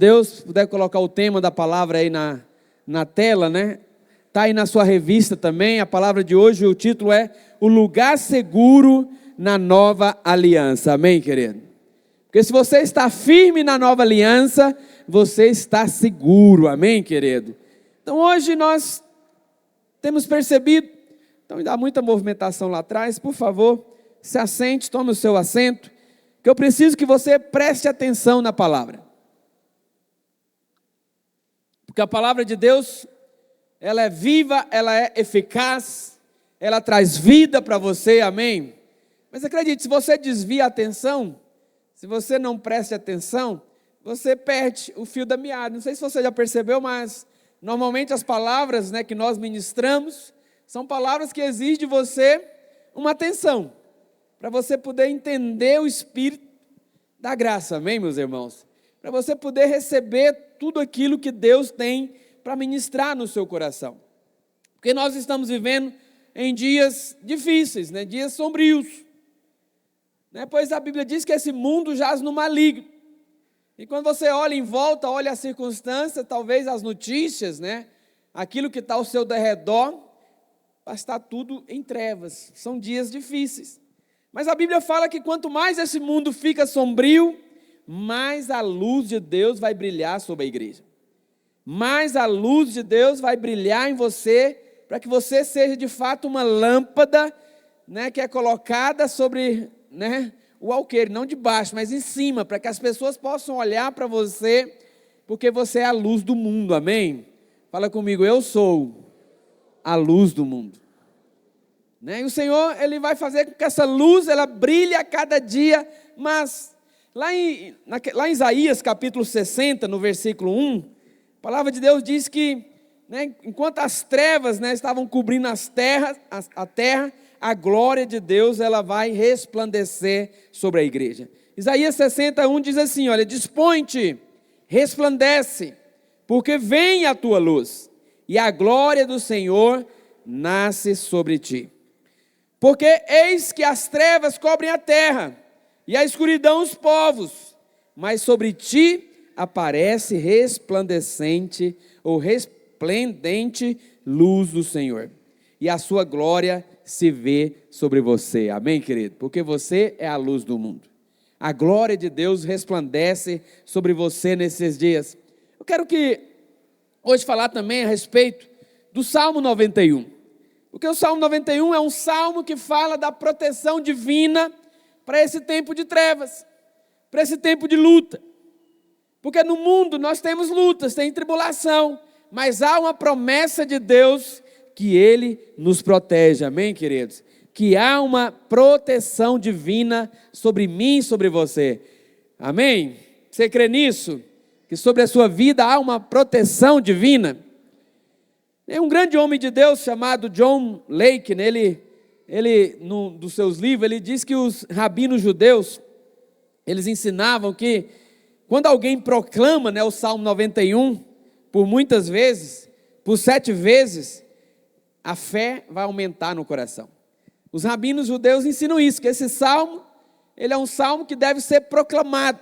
Deus, puder colocar o tema da palavra aí na tela, né? Está aí na sua revista também, a palavra de hoje, o título é O Lugar Seguro na Nova Aliança. Amém, querido? Porque se você está firme na nova aliança, você está seguro. Amém, querido? Então hoje nós temos percebido, então dá muita movimentação lá atrás, por favor, se assente, tome o seu assento, que eu preciso que você preste atenção na palavra. Porque a palavra de Deus, ela é viva, ela é eficaz, ela traz vida para você, amém? Mas acredite, se você desvia a atenção, se você não presta atenção, você perde o fio da meada. Não sei se você já percebeu, mas normalmente as palavras, né, que nós ministramos, são palavras que exigem de você uma atenção, para você poder entender o Espírito da graça, amém, meus irmãos? Para você poder receber tudo aquilo que Deus tem para ministrar no seu coração. Porque nós estamos vivendo em dias difíceis, né? Dias sombrios. Né? Pois a Bíblia diz que esse mundo jaz no maligno. E quando você olha em volta, olha as circunstâncias, talvez as notícias, né? Aquilo que está ao seu derredor, está tudo em trevas. São dias difíceis. Mas a Bíblia fala que quanto mais esse mundo fica sombrio, mais a luz de Deus vai brilhar sobre a igreja. Mais a luz de Deus vai brilhar em você, para que você seja de fato uma lâmpada, né, que é colocada sobre, né, o alqueire, não de baixo, mas em cima, para que as pessoas possam olhar para você, porque você é a luz do mundo, amém? Fala comigo, eu sou a luz do mundo. Né? E o Senhor, Ele vai fazer com que essa luz, ela brilhe a cada dia, mas lá em Isaías capítulo 60, no versículo 1, a palavra de Deus diz que, né, enquanto as trevas, né, estavam cobrindo a terra, a glória de Deus ela vai resplandecer sobre a igreja. Isaías 61 diz assim, olha, dispõe-te, resplandece, porque vem a tua luz, e a glória do Senhor nasce sobre ti. Porque eis que as trevas cobrem a terra, e a escuridão os povos, mas sobre ti aparece resplandecente ou resplendente luz do Senhor, e a sua glória se vê sobre você, amém, querido? Porque você é a luz do mundo, a glória de Deus resplandece sobre você nesses dias. Eu quero que hoje falar também a respeito do Salmo 91, porque o Salmo 91 é um salmo que fala da proteção divina para esse tempo de trevas, para esse tempo de luta, porque no mundo nós temos lutas, tem tribulação, mas há uma promessa de Deus que Ele nos protege, amém, queridos? Que há uma proteção divina sobre mim e sobre você, amém? Você crê nisso? Que sobre a sua vida há uma proteção divina? Tem um grande homem de Deus chamado John Lake, né? Ele num dos seus livros, ele diz que os rabinos judeus, eles ensinavam que quando alguém proclama, né, o Salmo 91, por muitas vezes, por 7 vezes, a fé vai aumentar no coração. Os rabinos judeus ensinam isso, que esse salmo, ele é um salmo que deve ser proclamado,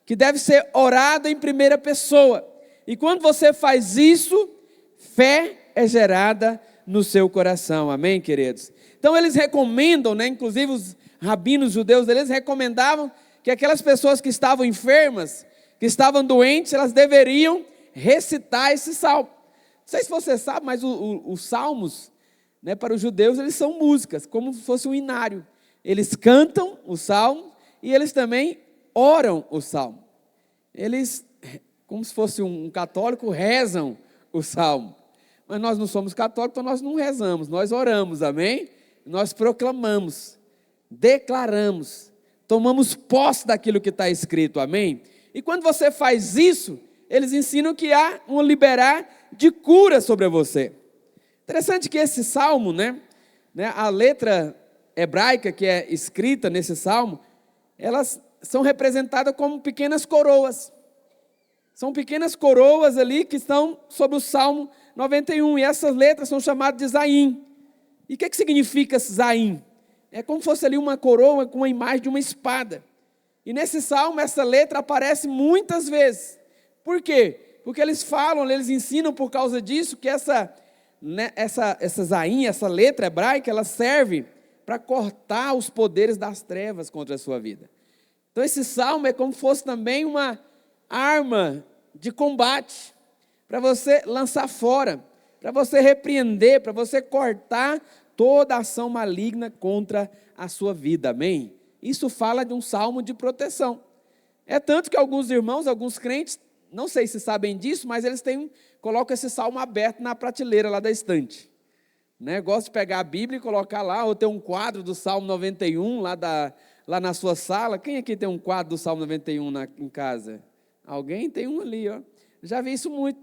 que deve ser orado em primeira pessoa. E quando você faz isso, fé é gerada no seu coração, amém, queridos? Então eles recomendam, né, inclusive os rabinos judeus, eles recomendavam que aquelas pessoas que estavam enfermas, que estavam doentes, elas deveriam recitar esse salmo. Não sei se você sabe, mas os salmos, né, para os judeus, eles são músicas, como se fosse um inário. Eles cantam o salmo e eles também oram o salmo. Eles, como se fosse um católico, rezam o salmo. Mas nós não somos católicos, então nós não rezamos, nós oramos, amém? Nós proclamamos, declaramos, tomamos posse daquilo que está escrito, amém? E quando você faz isso, eles ensinam que há um liberar de cura sobre você. Interessante que esse salmo, né, a letra hebraica que é escrita nesse salmo, elas são representadas como pequenas coroas. São pequenas coroas ali que estão sobre o Salmo 91, e essas letras são chamadas de Zaim. E o que significa Zaim? É como se fosse ali uma coroa com a imagem de uma espada. E nesse salmo, essa letra aparece muitas vezes, Por quê? Porque eles falam, eles ensinam por causa disso que essa zainha, essa letra hebraica, ela serve para cortar os poderes das trevas contra a sua vida. Então esse salmo é como se fosse também uma arma de combate, para você lançar fora, para você repreender, para você cortar toda ação maligna contra a sua vida, amém? Isso fala de um salmo de proteção. É tanto que alguns irmãos, alguns crentes, não sei se sabem disso, mas eles colocam esse salmo aberto na prateleira lá da estante. Né? Gosto de pegar a Bíblia e colocar lá, ou ter um quadro do Salmo 91 lá na sua sala. Quem aqui tem um quadro do Salmo 91 em casa? Alguém tem um ali, ó. Já vi isso muito.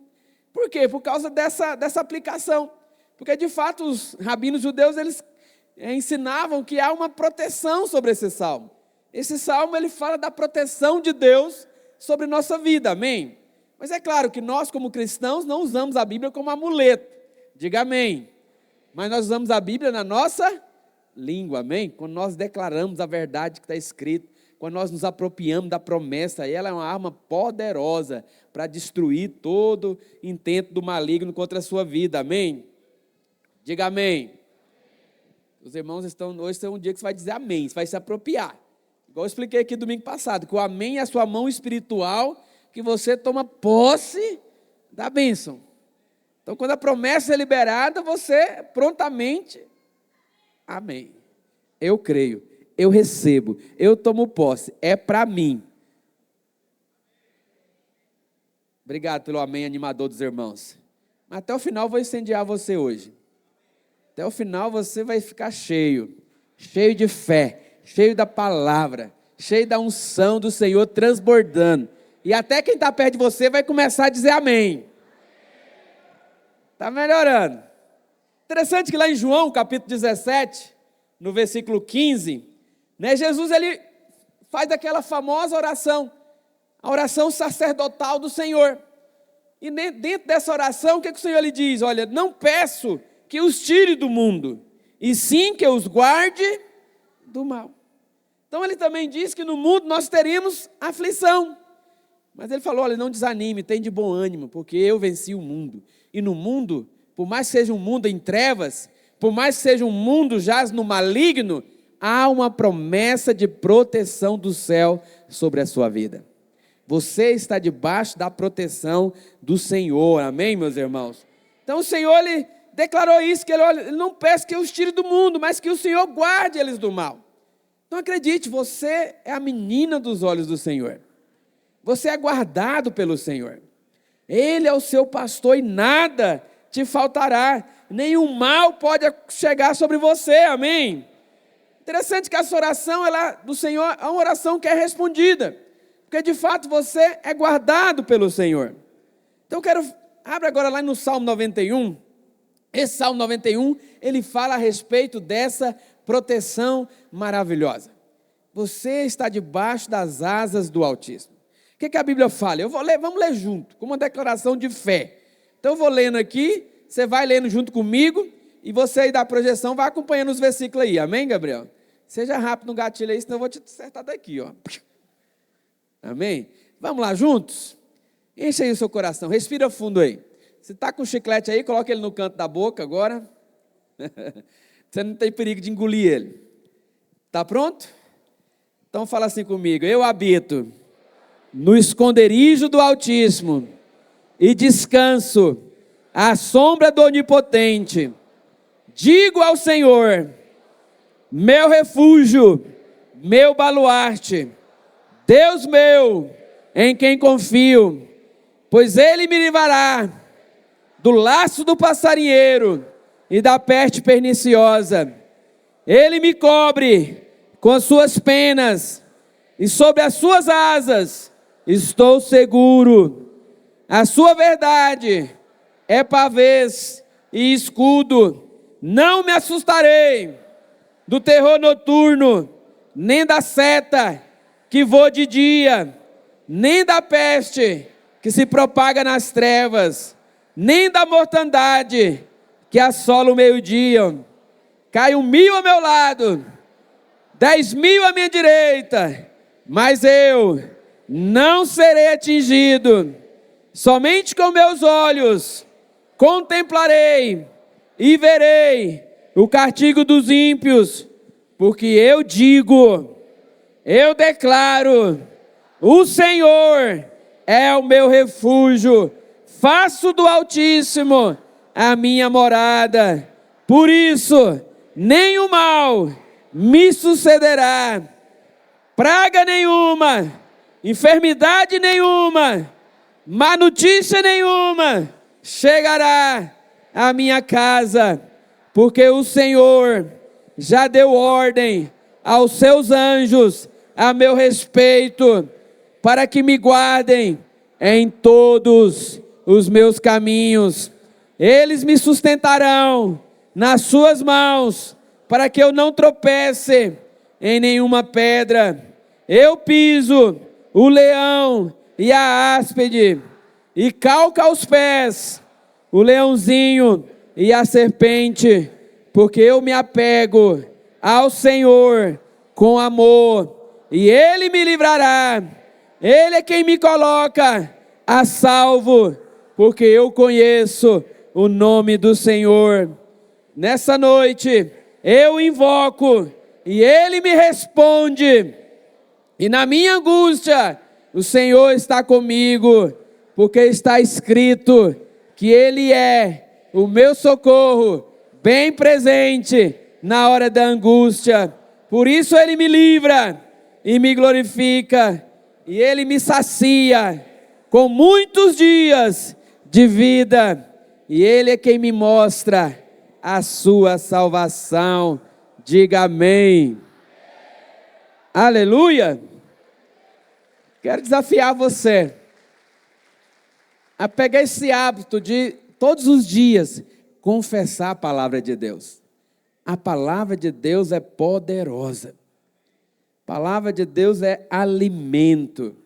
Por quê? Por causa dessa aplicação. Porque, de fato, os rabinos judeus, eles ensinavam que há uma proteção sobre esse salmo. Esse salmo, ele fala da proteção de Deus sobre nossa vida, amém? Mas é claro que nós, como cristãos, não usamos a Bíblia como amuleto. Diga amém. Mas nós usamos a Bíblia na nossa língua, amém? Quando nós declaramos a verdade que está escrito, quando nós nos apropriamos da promessa, ela é uma arma poderosa para destruir todo intento do maligno contra a sua vida, amém? Diga amém. Os irmãos hoje é um dia que você vai dizer amém, você vai se apropriar. Igual eu expliquei aqui domingo passado, que o amém é a sua mão espiritual, que você toma posse da bênção. Então, quando a promessa é liberada, você prontamente, amém. Eu creio, eu recebo, eu tomo posse, é para mim. Obrigado pelo amém animador dos irmãos. Mas até o final eu vou incendiar você hoje. Até o final você vai ficar cheio de fé, cheio da palavra, cheio da unção do Senhor transbordando. E até quem está perto de você vai começar a dizer amém. Está melhorando. Interessante que lá em João, capítulo 17, no versículo 15, né, Jesus ele faz aquela famosa oração, a oração sacerdotal do Senhor. E dentro dessa oração, o que o Senhor lhe diz? Olha, não peço que os tire do mundo, e sim que os guarde do mal. Então ele também diz que no mundo nós teríamos aflição. Mas ele falou, olha, não desanime, tem de bom ânimo, porque eu venci o mundo. E no mundo, por mais que seja um mundo em trevas, por mais que seja um mundo jaz no maligno, há uma promessa de proteção do céu sobre a sua vida. Você está debaixo da proteção do Senhor, amém, meus irmãos? Então o Senhor, ele declarou isso, que ele não peça que os tire do mundo, mas que o Senhor guarde eles do mal. Então acredite, você é a menina dos olhos do Senhor. Você é guardado pelo Senhor. Ele é o seu pastor e nada te faltará. Nenhum mal pode chegar sobre você, amém? Interessante que essa oração do Senhor é uma oração que é respondida. Porque de fato você é guardado pelo Senhor. Então abre agora lá no Salmo 91. Esse Salmo 91, ele fala a respeito dessa proteção maravilhosa. Você está debaixo das asas do Altíssimo. O que a Bíblia fala? Vamos ler junto, com uma declaração de fé. Então eu vou lendo aqui, você vai lendo junto comigo, e você aí da projeção vai acompanhando os versículos aí, amém, Gabriel? Seja rápido no gatilho aí, senão eu vou te acertar daqui, ó. Amém? Vamos lá juntos? Enche aí o seu coração, respira fundo aí. Se está com chiclete aí, coloca ele no canto da boca agora. Você não tem perigo de engolir ele. Está pronto? Então fala assim comigo, eu habito no esconderijo do Altíssimo e descanso à sombra do Onipotente. Digo ao Senhor, meu refúgio, meu baluarte, Deus meu, em quem confio, pois Ele me livrará do laço do passarinheiro e da peste perniciosa. Ele me cobre com as suas penas e sobre as suas asas estou seguro. A sua verdade é pavês e escudo. Não me assustarei do terror noturno, nem da seta que voa de dia, nem da peste que se propaga nas trevas, nem da mortandade que assola o meio-dia. Cai 1.000 ao meu lado, 10.000 à minha direita, mas eu não serei atingido. Somente com meus olhos contemplarei e verei o castigo dos ímpios, porque eu digo, eu declaro, o Senhor é o meu refúgio, faço do Altíssimo a minha morada, por isso nenhum mal me sucederá, praga nenhuma, enfermidade nenhuma, má notícia nenhuma chegará à minha casa, porque o Senhor já deu ordem aos seus anjos a meu respeito, para que me guardem em todos os meus caminhos. Eles me sustentarão nas suas mãos, para que eu não tropece em nenhuma pedra. Eu piso o leão e a áspide, e calco aos pés o leãozinho e a serpente, porque eu me apego ao Senhor com amor, e Ele me livrará. Ele é quem me coloca a salvo, porque eu conheço o nome do Senhor. Nessa noite eu invoco e Ele me responde, e na minha angústia o Senhor está comigo, porque está escrito que Ele é o meu socorro, bem presente na hora da angústia. Por isso Ele me livra e me glorifica, e Ele me sacia com muitos dias de vida, e Ele é quem me mostra a sua salvação. Diga amém. Aleluia. Quero desafiar você a pegar esse hábito de todos os dias confessar a palavra de Deus. A palavra de Deus é poderosa. A palavra de Deus é alimento,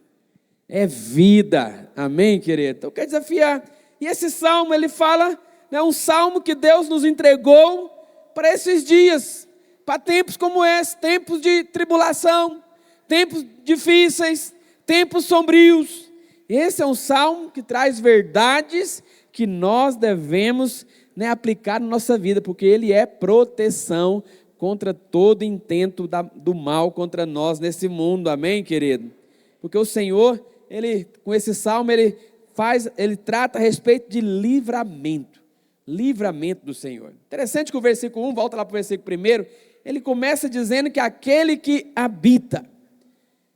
é vida. Amém, querido? Então, eu quero desafiar. E esse salmo, ele fala, é um salmo que Deus nos entregou para esses dias, para tempos como esse, tempos de tribulação, tempos difíceis, tempos sombrios. Esse é um salmo que traz verdades que nós devemos aplicar na nossa vida, porque ele é proteção contra todo intento do mal contra nós nesse mundo. Amém, querido? Porque o Senhor, com esse salmo, ele trata a respeito de livramento do Senhor. Interessante que o versículo 1, volta lá para o versículo 1, ele começa dizendo que aquele que habita,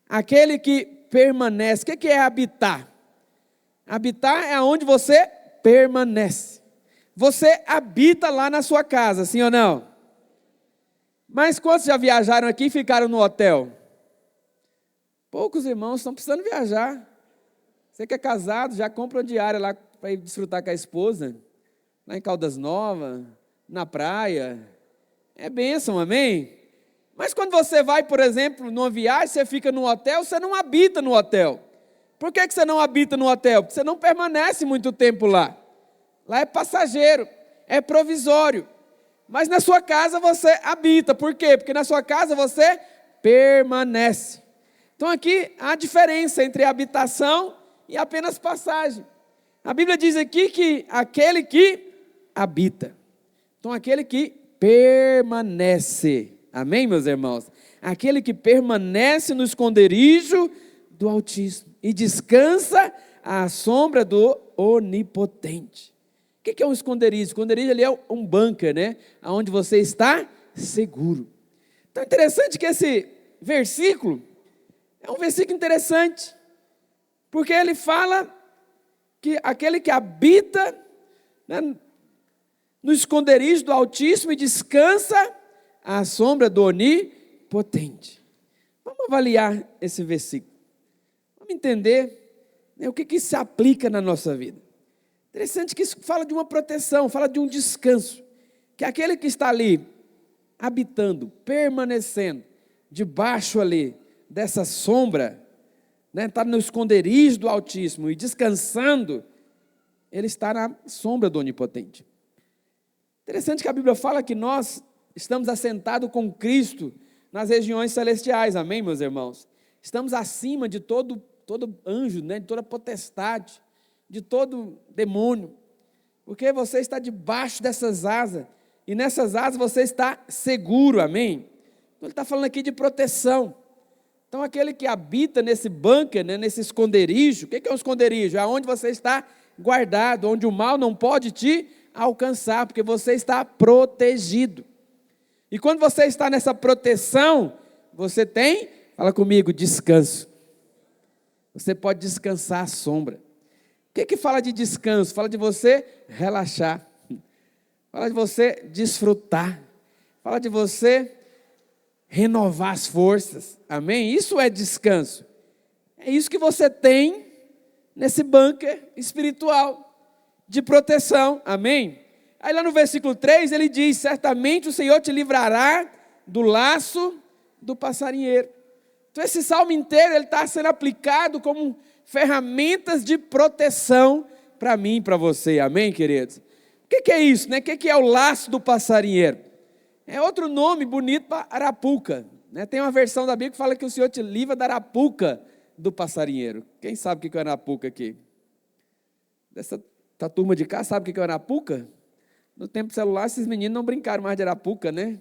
aquele que permanece. O que é habitar? Habitar é onde você permanece. Você habita lá na sua casa, sim ou não? Mas quantos já viajaram aqui e ficaram no hotel? Poucos irmãos estão precisando viajar. Você que é casado, já compra uma diária lá para ir desfrutar com a esposa, lá em Caldas Novas, na praia. É bênção, amém? Mas quando você vai, por exemplo, numa viagem, você fica no hotel, você não habita no hotel. Por que você não habita no hotel? Porque você não permanece muito tempo lá. Lá é passageiro, é provisório. Mas na sua casa você habita. Por quê? Porque na sua casa você permanece. Então aqui há a diferença entre habitação e apenas passagem. A Bíblia diz aqui que aquele que habita. Então aquele que permanece. Amém, meus irmãos? Aquele que permanece no esconderijo do Altíssimo e descansa à sombra do Onipotente. O que é um esconderijo? Esconderijo ali é um bunker, né? Onde você está seguro. Então é interessante que esse versículo é um versículo interessante, porque ele fala que aquele que habita, né, no esconderijo do Altíssimo e descansa à sombra do Onipotente. Vamos avaliar esse versículo. Vamos entender, né, o que isso se aplica na nossa vida. Interessante que isso fala de uma proteção, fala de um descanso. Que aquele que está ali, habitando, permanecendo, debaixo ali dessa sombra, né, está no esconderijo do Altíssimo e descansando, ele está na sombra do Onipotente. Interessante que a Bíblia fala que nós estamos assentados com Cristo nas regiões celestiais, amém, meus irmãos? Estamos acima de todo anjo, né, de toda potestade, de todo demônio, porque você está debaixo dessas asas, e nessas asas você está seguro, amém? Então ele está falando aqui de proteção. Então aquele que habita nesse bunker, né, nesse esconderijo, o que é um esconderijo? É onde você está guardado, onde o mal não pode te alcançar, porque você está protegido. E quando você está nessa proteção, você tem, fala comigo, descanso. Você pode descansar à sombra. O que fala de descanso? Fala de você relaxar. Fala de você desfrutar. Fala de você renovar as forças. Amém? Isso é descanso. É isso que você tem nesse bunker espiritual de proteção. Amém? Aí lá no versículo 3 ele diz: certamente o Senhor te livrará do laço do passarinheiro. Então esse salmo inteiro ele está sendo aplicado como ferramentas de proteção para mim e para você. Amém, queridos? O que é isso, né? O que é o laço do passarinheiro? É outro nome bonito para arapuca, né? Tem uma versão da Bíblia que fala que o Senhor te livra da arapuca do passarinheiro. Quem sabe o que é arapuca aqui? Dessa turma de cá sabe o que é arapuca? No tempo celular, esses meninos não brincaram mais de arapuca, né?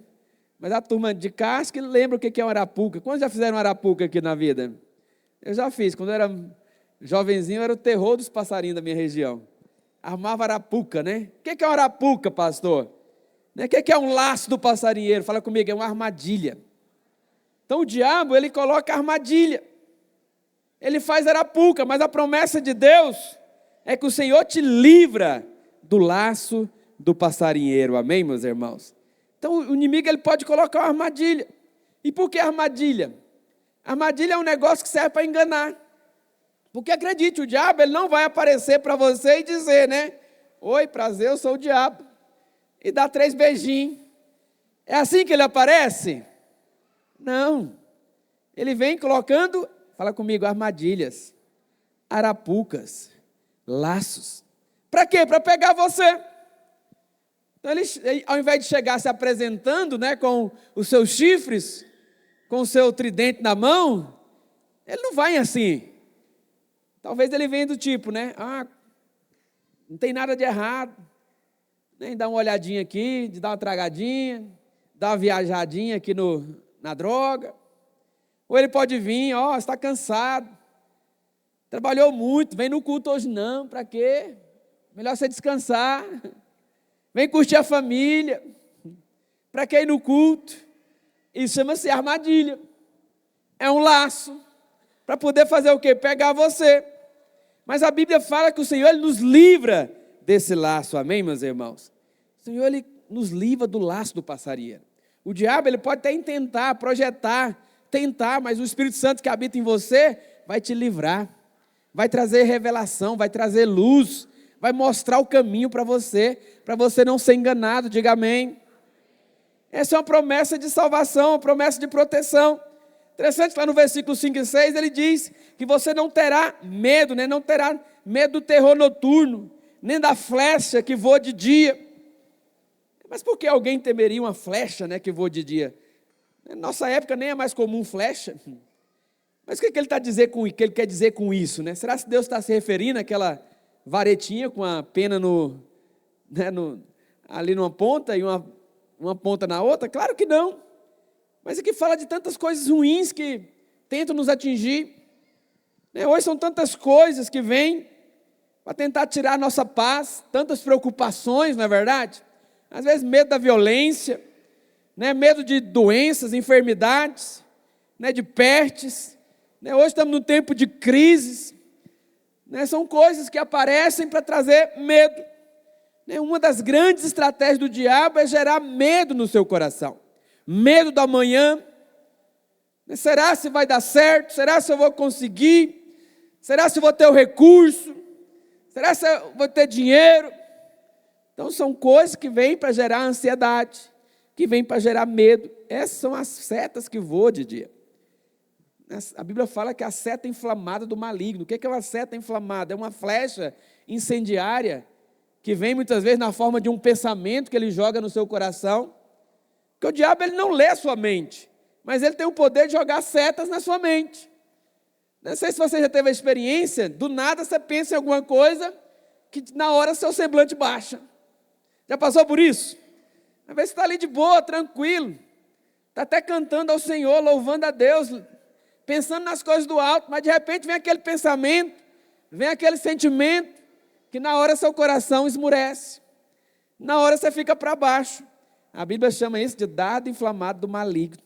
Mas a turma de cá, acho que lembra o que é uma arapuca. Quantos já fizeram arapuca aqui na vida? Eu já fiz. Quando eu era jovenzinho, era o terror dos passarinhos da minha região. Armava arapuca, né? O que é uma arapuca, pastor? O que é um laço do passarinheiro? Fala comigo, é uma armadilha. Então o diabo, ele coloca armadilha. Ele faz arapuca, mas a promessa de Deus é que o Senhor te livra do laço do passarinheiro. Amém, meus irmãos? Então o inimigo ele pode colocar uma armadilha. E por que armadilha? Armadilha é um negócio que serve para enganar. Porque acredite, o diabo ele não vai aparecer para você e dizer, né? Oi, prazer, eu sou o diabo. E dá 3 beijinhos. É assim que ele aparece? Não. Ele vem colocando, fala comigo, armadilhas, arapucas, laços. Para quê? Para pegar você. Então ele, ao invés de chegar se apresentando, né, com os seus chifres, com o seu tridente na mão, ele não vai assim. Talvez ele venha do tipo, né? Não tem nada de errado. Nem dar uma olhadinha aqui, de dar uma tragadinha, dar uma viajadinha aqui na droga. Ou ele pode vir, está cansado, trabalhou muito, vem no culto hoje não, para quê? Melhor você descansar. Vem curtir a família. Para que ir no culto? Isso chama-se armadilha. É um laço para poder fazer o quê? Pegar você. Mas a Bíblia fala que o Senhor ele nos livra desse laço. Amém, meus irmãos? O Senhor ele nos livra do laço do passarinheiro. O diabo ele pode até tentar, projetar, tentar, mas o Espírito Santo que habita em você vai te livrar. Vai trazer revelação, vai trazer luz, vai mostrar o caminho para você não ser enganado. Diga amém. Essa é uma promessa de salvação, uma promessa de proteção. Interessante, lá no versículo 5 e 6, ele diz que você não terá medo, né? Não terá medo do terror noturno, nem da flecha que voa de dia. Mas por que alguém temeria uma flecha, né, que voa de dia? Na nossa época nem é mais comum flecha. Mas o que ele quer dizer com isso, né? Será que Deus está se referindo àquela varetinha com a pena ali numa ponta e uma ponta na outra? Claro que não. Mas aqui fala de tantas coisas ruins que tentam nos atingir. Hoje são tantas coisas que vêm para tentar tirar a nossa paz, tantas preocupações, não é verdade? Às vezes medo da violência, medo de doenças, enfermidades, de pestes. Hoje estamos num tempo de crises. São coisas que aparecem para trazer medo. Uma das grandes estratégias do diabo é gerar medo no seu coração. Medo do amanhã. Será se vai dar certo? Será se eu vou conseguir? Será se eu vou ter o recurso? Será se eu vou ter dinheiro? Então são coisas que vêm para gerar ansiedade, que vêm para gerar medo. Essas são as setas que voam de dia. A Bíblia fala que a seta inflamada do maligno. O que é uma seta inflamada? É uma flecha incendiária que vem muitas vezes na forma de um pensamento que ele joga no seu coração. Porque o diabo ele não lê a sua mente, mas ele tem o poder de jogar setas na sua mente. Não sei se você já teve a experiência, do nada você pensa em alguma coisa que na hora seu semblante baixa. Já passou por isso? Às vezes você está ali de boa, tranquilo, está até cantando ao Senhor, louvando a Deus, pensando nas coisas do alto, mas de repente vem aquele pensamento, vem aquele sentimento, que na hora seu coração esmurece, na hora você fica para baixo. A Bíblia chama isso de dardo inflamado do maligno.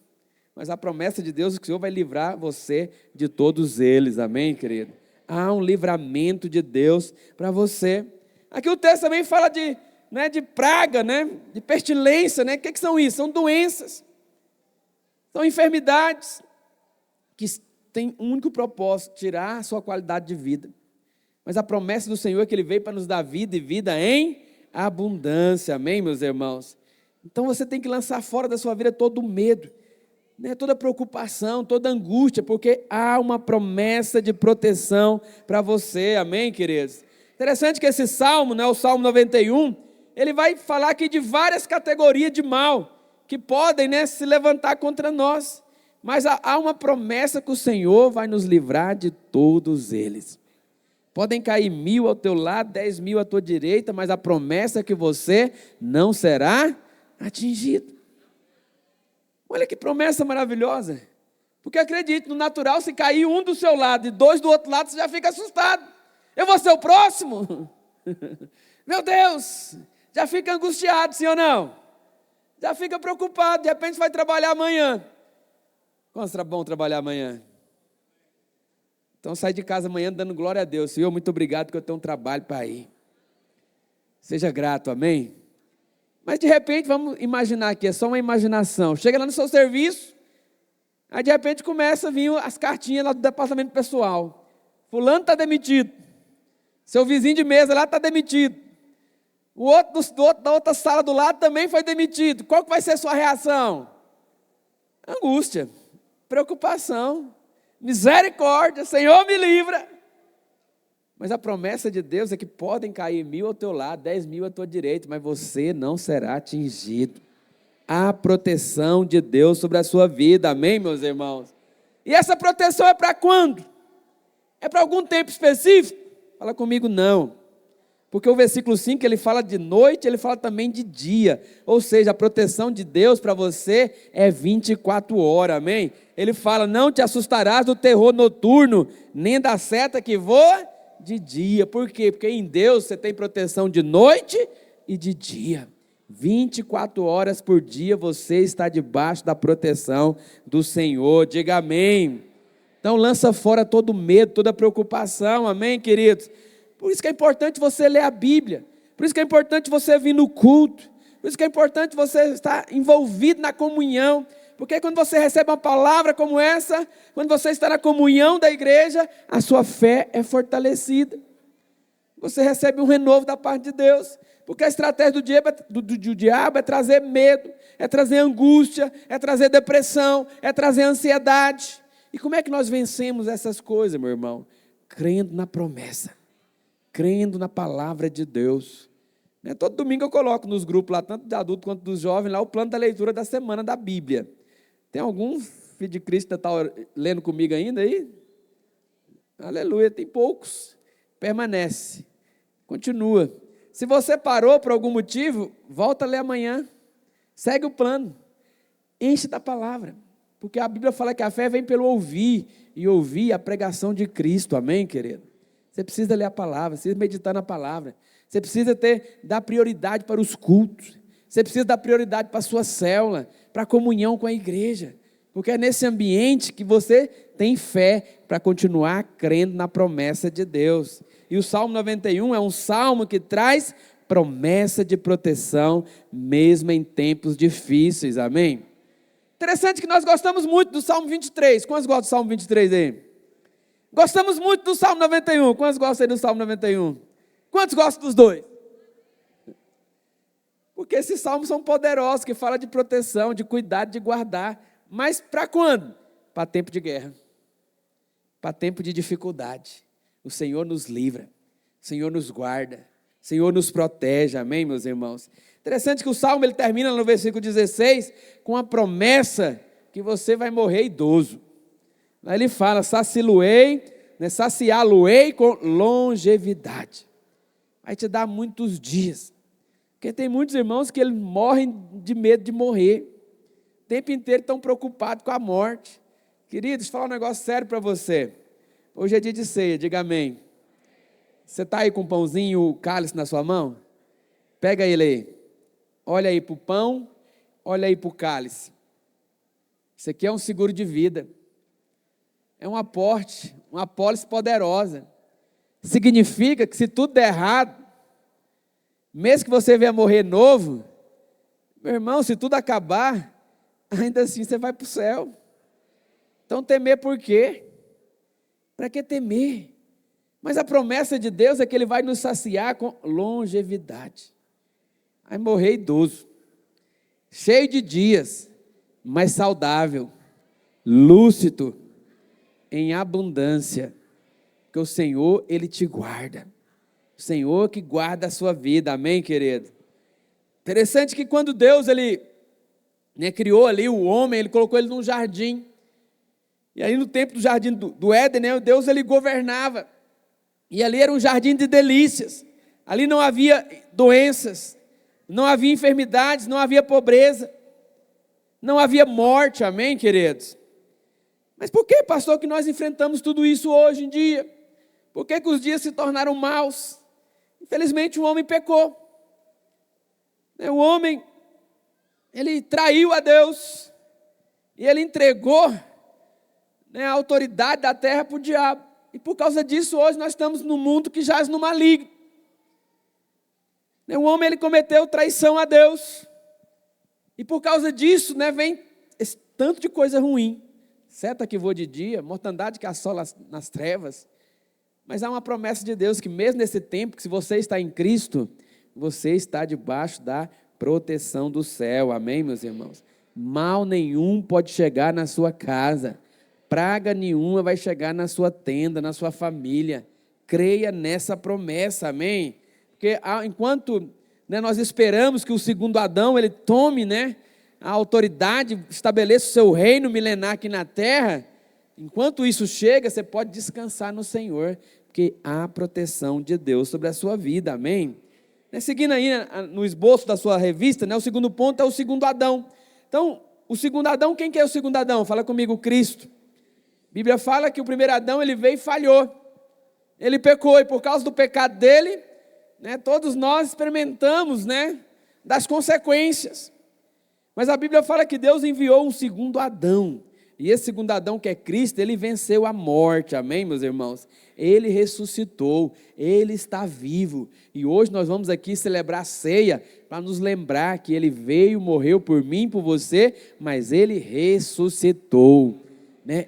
Mas a promessa de Deus é que o Senhor vai livrar você de todos eles, amém, querido? Há um livramento de Deus para você. Aqui o texto também fala de praga, de pestilência, O que são isso? São doenças, são enfermidades, que têm um único propósito, tirar a sua qualidade de vida. Mas a promessa do Senhor é que Ele veio para nos dar vida e vida em abundância, amém, meus irmãos? Então você tem que lançar fora da sua vida todo o medo, toda preocupação, toda angústia, porque há uma promessa de proteção para você, amém, queridos? Interessante que esse salmo, o Salmo 91, ele vai falar aqui de várias categorias de mal, que podem se levantar contra nós, mas há uma promessa que o Senhor vai nos livrar de todos eles. Podem cair 1000 ao teu lado, 10.000 à tua direita, mas a promessa é que você não será atingido. Olha que promessa maravilhosa. Porque acredite, no natural, se cair um do seu lado e 2 do outro lado, você já fica assustado. Eu vou ser o próximo? Meu Deus, já fica angustiado, sim ou não? Já fica preocupado, de repente vai trabalhar amanhã. Como será bom trabalhar amanhã? Então sai de casa amanhã dando glória a Deus. Senhor, muito obrigado porque eu tenho um trabalho para ir. Seja grato, amém? Mas de repente, vamos imaginar que é só uma imaginação. Chega lá no seu serviço, aí de repente começa a vir as cartinhas lá do departamento pessoal. Fulano está demitido. Seu vizinho de mesa lá está demitido. O outro da outra sala do lado também foi demitido. Qual que vai ser a sua reação? Angústia, preocupação, misericórdia, Senhor me livra. Mas a promessa de Deus é que podem cair 1000 ao teu lado, 10.000 à tua direita, mas você não será atingido. Há proteção de Deus sobre a sua vida, amém, meus irmãos? E essa proteção é para quando? É para algum tempo específico? Fala comigo, não. Porque o versículo 5, ele fala de noite, ele fala também de dia. Ou seja, a proteção de Deus para você é 24 horas, amém? Ele fala, não te assustarás do terror noturno, nem da seta que voa de dia. Por quê? Porque em Deus você tem proteção de noite e de dia. 24 horas por dia você está debaixo da proteção do Senhor. Diga amém. Então lança fora todo medo, toda preocupação, amém, queridos? Por isso que é importante você ler a Bíblia, por isso que é importante você vir no culto, por isso que é importante você estar envolvido na comunhão, porque quando você recebe uma palavra como essa, quando você está na comunhão da igreja, a sua fé é fortalecida, você recebe um renovo da parte de Deus, porque a estratégia do diabo é trazer medo, é trazer angústia, é trazer depressão, é trazer ansiedade. E como é que nós vencemos essas coisas, meu irmão? Crendo na promessa, crendo na palavra de Deus. Todo domingo eu coloco nos grupos lá, tanto de adultos quanto dos jovens, lá o plano da leitura da semana da Bíblia. Tem algum filho de Cristo que está lendo comigo ainda aí? Aleluia, tem poucos. Permanece, continua. Se você parou por algum motivo, volta a ler amanhã. Segue o plano. Enche da palavra. Porque a Bíblia fala que a fé vem pelo ouvir, e ouvir a pregação de Cristo, amém, querido? Você precisa ler a palavra, você precisa meditar na palavra, você precisa dar prioridade para os cultos, você precisa dar prioridade para a sua célula, para a comunhão com a igreja, porque é nesse ambiente que você tem fé para continuar crendo na promessa de Deus. E o Salmo 91 é um salmo que traz promessa de proteção, mesmo em tempos difíceis, amém? Interessante que nós gostamos muito do Salmo 23. Quantos gostam do Salmo 23 aí? Gostamos muito do Salmo 91. Quantos gostam aí do Salmo 91? Quantos gostam dos dois? Porque esses salmos são poderosos, que falam de proteção, de cuidado, de guardar. Mas para quando? Para tempo de guerra. Para tempo de dificuldade. O Senhor nos livra. O Senhor nos guarda. O Senhor nos protege. Amém, meus irmãos? Interessante que o Salmo ele termina no versículo 16 com a promessa que você vai morrer idoso. Aí ele fala, saciá-lo-ei com longevidade. Vai te dar muitos dias. Porque tem muitos irmãos que eles morrem de medo de morrer. O tempo inteiro estão preocupados com a morte. Querido, deixa eu falar um negócio sério para você. Hoje é dia de ceia, diga amém. Você está aí com o pãozinho e o cálice na sua mão? Pega ele aí. Olha aí para o pão, olha aí para o cálice. Isso aqui é um seguro de vida. É um aporte, uma apólice poderosa. Significa que se tudo der errado, mesmo que você venha morrer novo, meu irmão, se tudo acabar, ainda assim você vai para o céu. Então temer por quê? Para que temer? Mas a promessa de Deus é que Ele vai nos saciar com longevidade. Vai morrer idoso, cheio de dias, mas saudável, lúcido, em abundância. Porque o Senhor, Ele te guarda. O Senhor que guarda a sua vida, amém, querido? Interessante que quando Deus, Ele criou ali o homem, Ele colocou ele num jardim. E aí no tempo do jardim do Éden, Deus, Ele governava. E ali era um jardim de delícias. Ali não havia doenças, não havia enfermidades, não havia pobreza, não havia morte, amém, queridos? Mas por que, pastor, que nós enfrentamos tudo isso hoje em dia? Por que os dias se tornaram maus? Infelizmente o homem pecou. O homem, ele traiu a Deus, e ele entregou a autoridade da terra para o diabo. E por causa disso, hoje nós estamos num mundo que jaz no maligno. O homem, ele cometeu traição a Deus. E por causa disso, vem esse tanto de coisa ruim. Seta que voa de dia, mortandade que assola nas trevas. Mas há uma promessa de Deus que mesmo nesse tempo, que se você está em Cristo, você está debaixo da proteção do céu. Amém, meus irmãos? Mal nenhum pode chegar na sua casa. Praga nenhuma vai chegar na sua tenda, na sua família. Creia nessa promessa, amém? Porque enquanto nós esperamos que o segundo Adão, ele tome a autoridade, estabeleça o seu reino milenar aqui na terra, enquanto isso chega, você pode descansar no Senhor, porque há proteção de Deus sobre a sua vida, amém? Seguindo aí no esboço da sua revista, o segundo ponto é o segundo Adão. Então, o segundo Adão, quem que é o segundo Adão? Fala comigo, Cristo. A Bíblia fala que o primeiro Adão, ele veio e falhou. Ele pecou, e por causa do pecado dele, todos nós experimentamos, das consequências. Mas a Bíblia fala que Deus enviou um segundo Adão. E esse segundo Adão, que é Cristo, ele venceu a morte, amém, meus irmãos? Ele ressuscitou, ele está vivo. E hoje nós vamos aqui celebrar a ceia, para nos lembrar que ele veio, morreu por mim, por você, mas ele ressuscitou.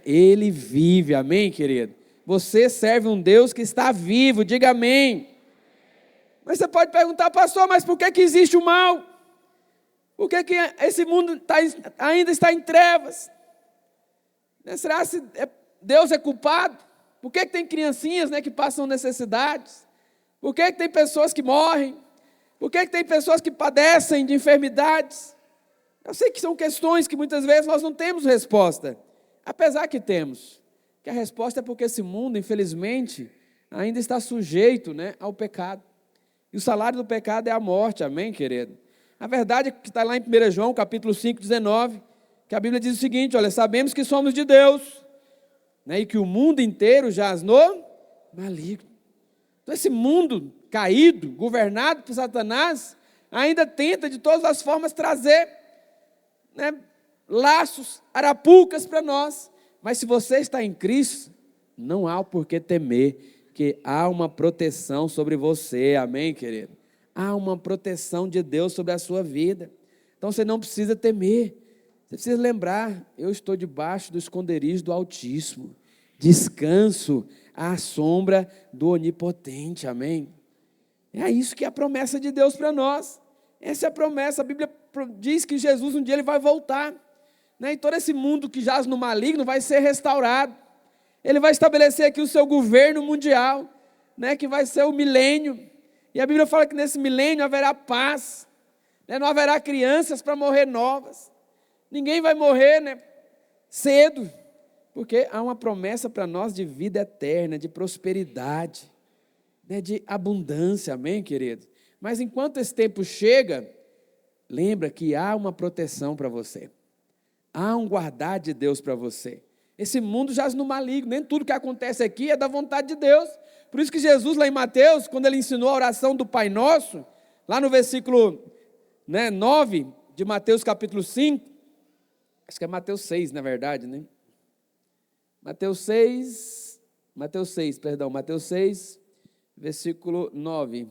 Ele vive, amém, querido? Você serve um Deus que está vivo, diga amém. Mas você pode perguntar, pastor, mas por que existe o mal? Por que esse mundo ainda está em trevas? Será que Deus é culpado? Por que tem criancinhas que passam necessidades? Por que tem pessoas que morrem? Por que tem pessoas que padecem de enfermidades? Eu sei que são questões que muitas vezes nós não temos resposta. Apesar que temos, que a resposta é porque esse mundo, infelizmente, ainda está sujeito ao pecado. E o salário do pecado é a morte, amém, querido? A verdade é que está lá em 1 João, capítulo 5, 19, que a Bíblia diz o seguinte, olha, sabemos que somos de Deus, e que o mundo inteiro jaz no maligno. Então esse mundo caído, governado por Satanás, ainda tenta de todas as formas trazer laços, arapucas para nós, mas se você está em Cristo, não há o porquê temer, que há uma proteção sobre você, amém, querido? Há uma proteção de Deus sobre a sua vida, então você não precisa temer, você precisa lembrar, eu estou debaixo do esconderijo do Altíssimo, descanso à sombra do Onipotente, amém? É isso que é a promessa de Deus para nós, essa é a promessa, a Bíblia diz que Jesus um dia ele vai voltar, e todo esse mundo que jaz no maligno vai ser restaurado. Ele vai estabelecer aqui o seu governo mundial, que vai ser o milênio. E a Bíblia fala que nesse milênio haverá paz. Não haverá crianças para morrer novas. Ninguém vai morrer cedo. Porque há uma promessa para nós de vida eterna, de prosperidade, né, de abundância, amém, queridos? Mas enquanto esse tempo chega, lembra que há uma proteção para você. Há um guardar de Deus para você. Esse mundo jaz no maligno, nem tudo que acontece aqui é da vontade de Deus. Por isso que Jesus, lá em Mateus, quando ele ensinou a oração do Pai Nosso, lá no versículo 9 de Mateus capítulo 5, acho que é Mateus 6, na verdade, né? Mateus 6, versículo 9.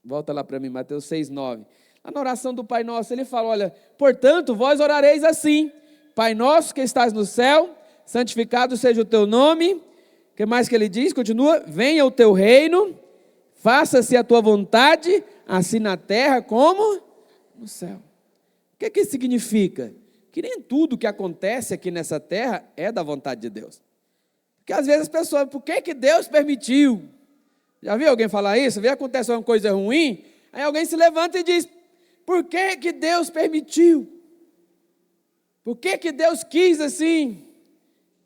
Volta lá para mim, Mateus 6, 9. Lá na oração do Pai Nosso, ele fala, olha, portanto, vós orareis assim, Pai Nosso que estás no céu, santificado seja o teu nome. O que mais que ele diz? Continua, venha o teu reino, faça-se a tua vontade, assim na terra como no céu. O que isso significa? Que nem tudo que acontece aqui nessa terra é da vontade de Deus. Porque às vezes as pessoas, por que Deus permitiu? Já viu alguém falar isso? Vê acontece uma coisa ruim, aí alguém se levanta e diz, por que Deus permitiu? Por que Deus quis assim?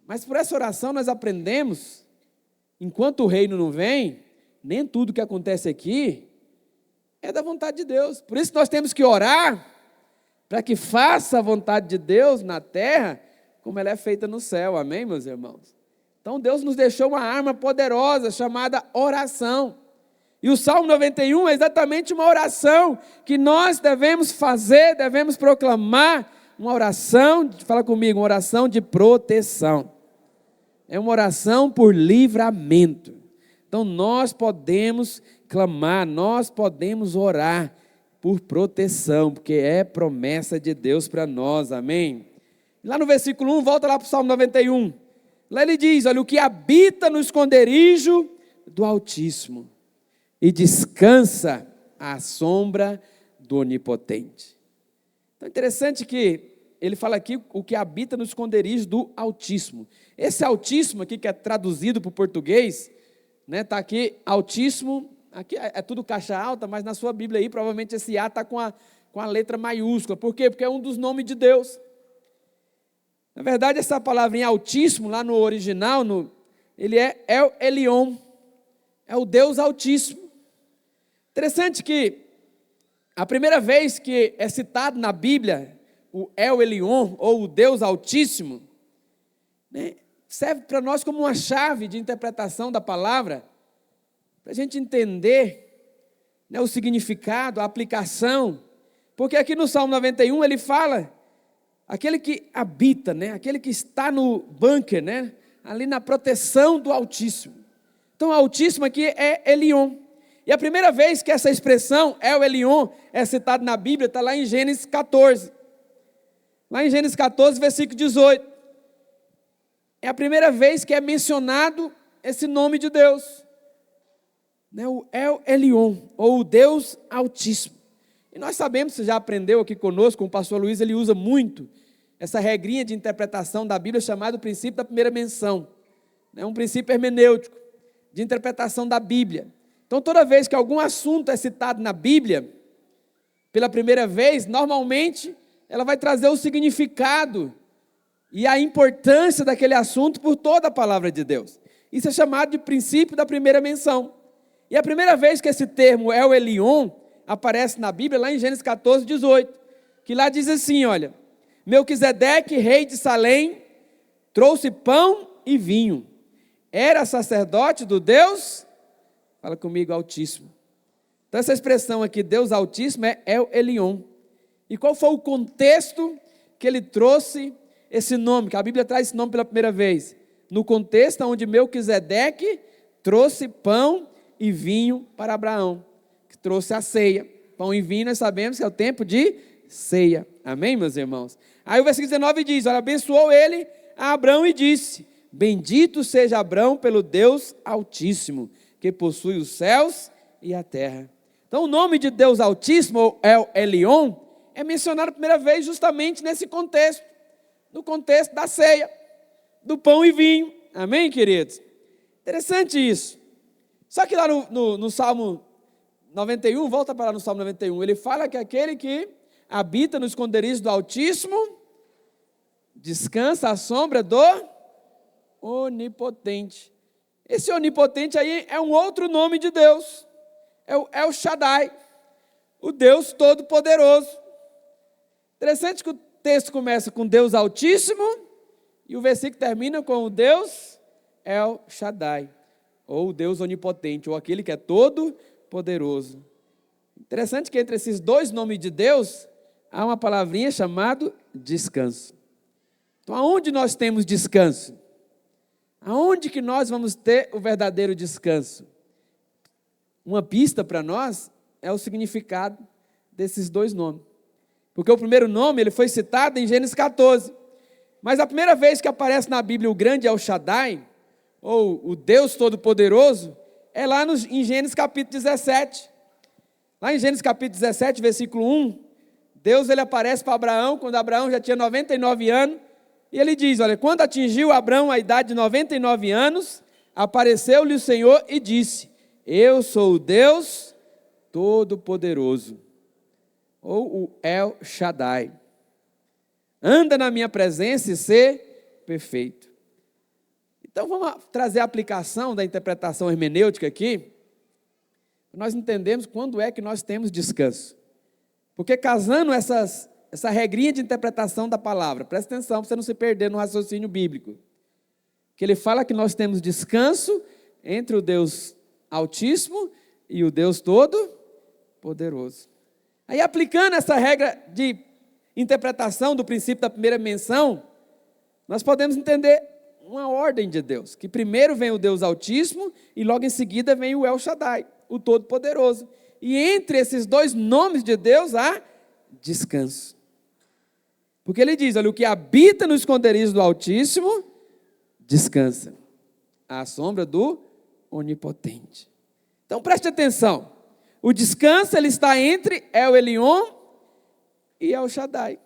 Mas por essa oração nós aprendemos, enquanto o reino não vem, nem tudo que acontece aqui é da vontade de Deus. Por isso nós temos que orar, para que faça a vontade de Deus na terra, como ela é feita no céu, amém, meus irmãos? Então Deus nos deixou uma arma poderosa, chamada oração. E o Salmo 91 é exatamente uma oração, que nós devemos fazer, devemos proclamar, uma oração, fala comigo, uma oração de proteção. É uma oração por livramento. Então nós podemos clamar, nós podemos orar por proteção, porque é promessa de Deus para nós, amém? Lá no versículo 1, volta lá para o Salmo 91. Lá ele diz, olha, o que habita no esconderijo do Altíssimo e descansa à sombra do Onipotente. Então é interessante que ele fala aqui o que habita no esconderijo do Altíssimo. Esse Altíssimo aqui que é traduzido para o português, né, está aqui Altíssimo, aqui é tudo caixa alta, mas na sua Bíblia aí provavelmente esse A está com a letra maiúscula. Por quê? Porque é um dos nomes de Deus. Na verdade essa palavrinha Altíssimo lá no original, ele é El Elyon, é o Deus Altíssimo. Interessante que a primeira vez que é citado na Bíblia o El Elyon, ou o Deus Altíssimo, né, serve para nós como uma chave de interpretação da palavra, para a gente entender, né, o significado, a aplicação, porque aqui no Salmo 91 ele fala, aquele que habita, né, aquele que está no bunker, né, ali na proteção do Altíssimo. Então o Altíssimo aqui é Elyon. E a primeira vez que essa expressão, El Elyon, é citada na Bíblia, está lá em Gênesis 14. Lá em Gênesis 14, versículo 18. É a primeira vez que é mencionado esse nome de Deus. Né, o El Elyon, ou o Deus Altíssimo. E nós sabemos, você já aprendeu aqui conosco, com o pastor Luiz, ele usa muito essa regrinha de interpretação da Bíblia, chamado princípio da primeira menção. É um princípio hermenêutico, de interpretação da Bíblia. Então, toda vez que algum assunto é citado na Bíblia, pela primeira vez, normalmente, ela vai trazer o significado e a importância daquele assunto por toda a palavra de Deus. Isso é chamado de princípio da primeira menção. E a primeira vez que esse termo El Elyon aparece na Bíblia, lá em Gênesis 14, 18, que lá diz assim, olha, Melquisedeque, rei de Salém, trouxe pão e vinho. Era sacerdote do Deus, fala comigo, Altíssimo. Então essa expressão aqui, Deus Altíssimo, é El Elyon. E qual foi o contexto que ele trouxe esse nome, que a Bíblia traz esse nome pela primeira vez? No contexto onde Melquisedeque trouxe pão e vinho para Abraão, que trouxe a ceia. Pão e vinho nós sabemos que é o tempo de ceia. Amém, meus irmãos? Aí o versículo 19 diz, olha, abençoou ele a Abraão e disse, bendito seja Abraão pelo Deus Altíssimo, que possui os céus e a terra. Então o nome de Deus Altíssimo, ou El Elyon, é mencionado a primeira vez justamente nesse contexto, no contexto da ceia, do pão e vinho. Amém, queridos? Interessante isso. Só que lá no Salmo 91, volta para lá no Salmo 91, ele fala que aquele que habita no esconderijo do Altíssimo, descansa à sombra do onipotente. Esse onipotente aí é um outro nome de Deus. É o El Shaddai, o Deus Todo-Poderoso. Interessante que o texto começa com Deus Altíssimo e o versículo termina com o Deus El Shaddai, ou o Deus Onipotente, ou aquele que é Todo-Poderoso. Interessante que entre esses dois nomes de Deus há uma palavrinha chamada descanso. Então, aonde nós temos descanso? Aonde que nós vamos ter o verdadeiro descanso? Uma pista para nós é o significado desses dois nomes. Porque o primeiro nome ele foi citado em Gênesis 14. Mas a primeira vez que aparece na Bíblia o grande El Shaddai, ou o Deus Todo-Poderoso, é lá em Gênesis capítulo 17. Lá em Gênesis capítulo 17, versículo 1, Deus ele aparece para Abraão, quando Abraão já tinha 99 anos, e ele diz, olha, quando atingiu Abraão a idade de 99 anos, apareceu-lhe o Senhor e disse, eu sou o Deus Todo-Poderoso, ou o El Shaddai. Anda na minha presença e ser perfeito. Então vamos trazer a aplicação da interpretação hermenêutica aqui. Nós entendemos quando é que nós temos descanso. Porque casando essa regrinha de interpretação da palavra, presta atenção para você não se perder no raciocínio bíblico. Que ele fala que nós temos descanso entre o Deus Altíssimo e o Deus Todo-Poderoso. Aí aplicando essa regra de interpretação do princípio da primeira menção, nós podemos entender uma ordem de Deus, que primeiro vem o Deus Altíssimo e logo em seguida vem o El Shaddai, o Todo-Poderoso. E entre esses dois nomes de Deus há descanso. Porque ele diz, olha, o que habita no esconderijo do Altíssimo, descansa à sombra do Onipotente. Então preste atenção, o descanso ele está entre El Elyon e El Shaddai.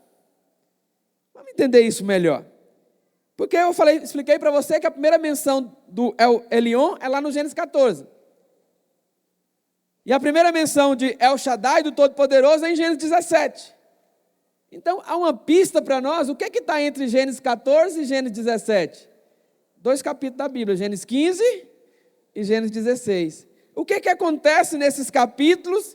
Vamos entender isso melhor. Porque eu expliquei para você que a primeira menção do El Elyon é lá no Gênesis 14. E a primeira menção de El Shaddai, do Todo-Poderoso, é em Gênesis 17. Então, há uma pista para nós, o que está entre Gênesis 14 e Gênesis 17? 2 capítulos da Bíblia, Gênesis 15 e Gênesis 16. O que acontece nesses capítulos